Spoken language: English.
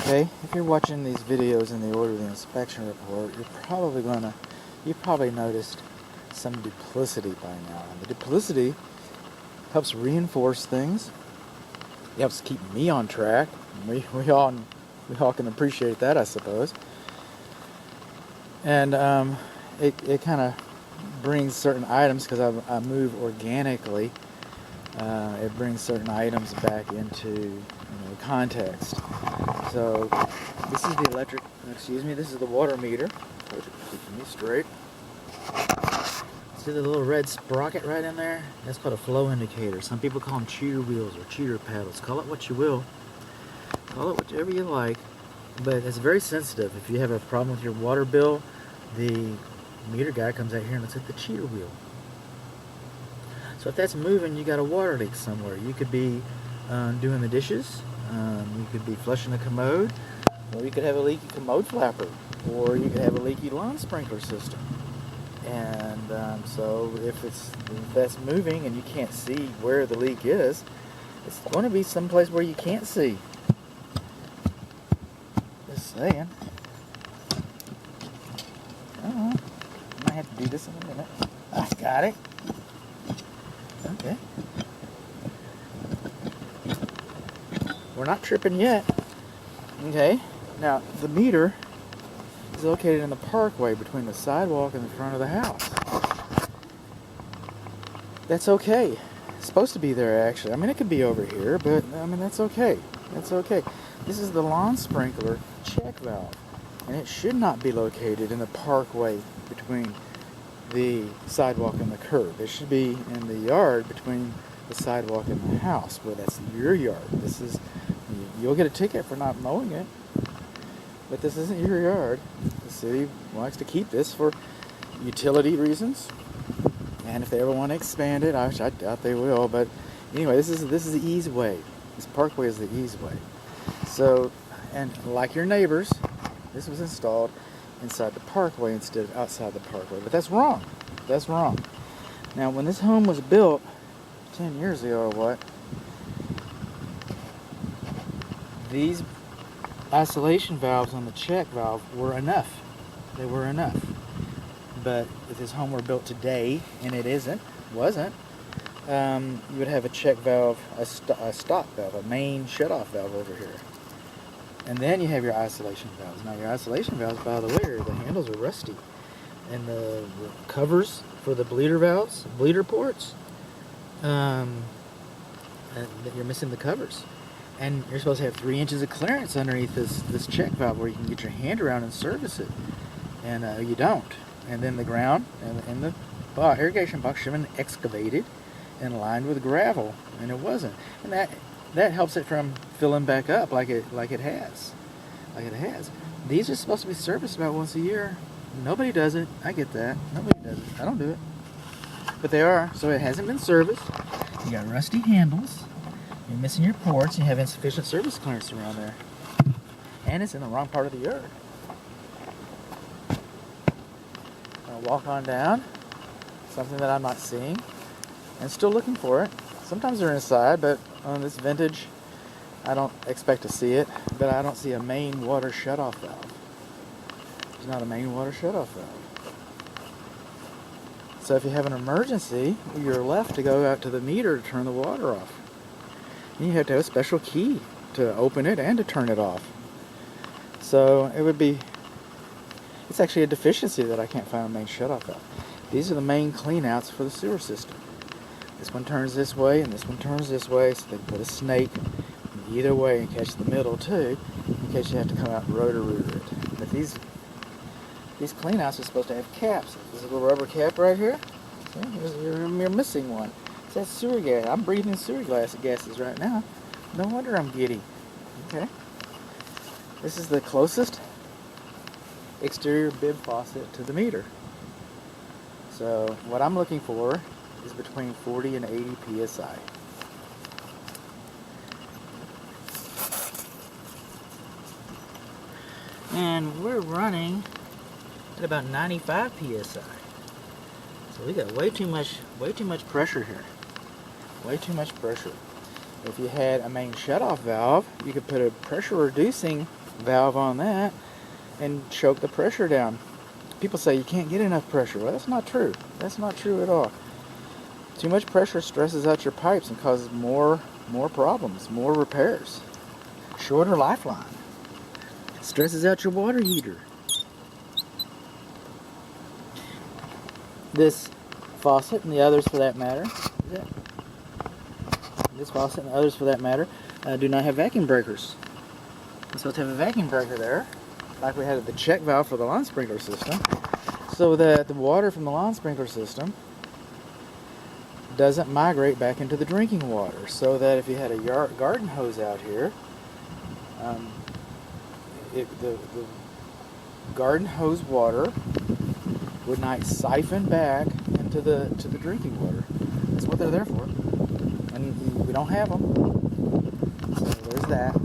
Okay, if you're watching these videos in the order of the inspection report, you probably noticed some duplicity by now. And the duplicity helps reinforce things. It helps keep me on track. We all can appreciate that, I suppose. And it kind of brings certain items, because I move organically. It brings certain items back into context. So this is this is the water meter. Keeping me straight. See the little red sprocket right in there? That's called a flow indicator. Some people call them cheater wheels or cheater paddles. Call it what you will. Call it whatever you like. But it's very sensitive. If you have a problem with your water bill, the meter guy comes out here and looks at the cheater wheel. So if that's moving, you got a water leak somewhere. You could be doing the dishes. You could be flushing the commode, or you could have a leaky commode flapper, or you could have a leaky lawn sprinkler system. And so if that's moving and you can't see where the leak is, it's going to be someplace where you can't see. Just saying. I might have to do this in a minute. I got it. Okay. We're not tripping yet. Okay. Now, the meter is located in the parkway between the sidewalk and the front of the house. That's okay. It's supposed to be there, actually. I mean, it could be over here, but, that's okay. That's okay. This is the lawn sprinkler check valve, and it should not be located in the parkway between the sidewalk and the curb. It should be in the yard between the sidewalk and the house. Well, that's your yard. You'll get a ticket for not mowing it, but this isn't your yard. The city likes to keep this for utility reasons, and if they ever want to expand it, I doubt they will. But anyway, this is the easeway. This parkway is the easeway. So, and like your neighbors, this was installed inside the parkway instead of outside the parkway. But that's wrong. That's wrong. Now, when this home was built 10 years ago or what, these isolation valves on the check valve were enough. They were enough. But if this home were built today, and it wasn't, you would have a check valve, a stop valve, a main shut-off valve over here. And then you have your isolation valves. Now, your isolation valves, by the way, the handles are rusty. And the covers for the bleeder valves, bleeder ports, and you're missing the covers. And you're supposed to have 3 inches of clearance underneath this check valve where you can get your hand around and service it. And you don't. And then the ground and the irrigation box should have been excavated and lined with gravel, and it wasn't. And that helps it from filling back up like it has. These are supposed to be serviced about once a year. Nobody does it. I get that. Nobody does it. I don't do it. But they are. So it hasn't been serviced. You got rusty handles. You're missing your ports. You have insufficient service clearance around there. And it's in the wrong part of the yard. I'll walk on down. Something that I'm not seeing. And still looking for it. Sometimes they're inside, but on this vintage, I don't expect to see it. But I don't see a main water shutoff valve. There's not a main water shutoff valve. So if you have an emergency, you're left to go out to the meter to turn the water off. And you have to have a special key to open it and to turn it off. So it's actually a deficiency that I can't find a main shutoff valve. These are the main cleanouts for the sewer system. This one turns this way and this one turns this way, so they put a snake either way and catch the middle too, in case you have to come out and rotor-rooter it. But these cleanouts are supposed to have caps. There's a little rubber cap right here. See, you're missing one. It's that sewer gas. I'm breathing sewer gases right now. No wonder I'm giddy. Okay. This is the closest exterior bib faucet to the meter. So what I'm looking for is between 40 and 80 psi. And we're running at about 95 psi. So we got way too much pressure here. Way too much pressure. If you had a main shutoff valve, you could put a pressure reducing valve on that and choke the pressure down. People say you can't get enough pressure. Well, that's not true. That's not true at all. Too much pressure stresses out your pipes and causes more problems, more repairs. Shorter lifeline. Stresses out your water heater. This faucet and the others for that matter, do not have vacuum breakers. We're supposed to have a vacuum breaker there, like we had at the check valve for the lawn sprinkler system, so that the water from the lawn sprinkler system doesn't migrate back into the drinking water. So that if you had a garden hose out here, the garden hose water would not siphon back into the drinking water. That's what they're there for, and we don't have them. So there's that.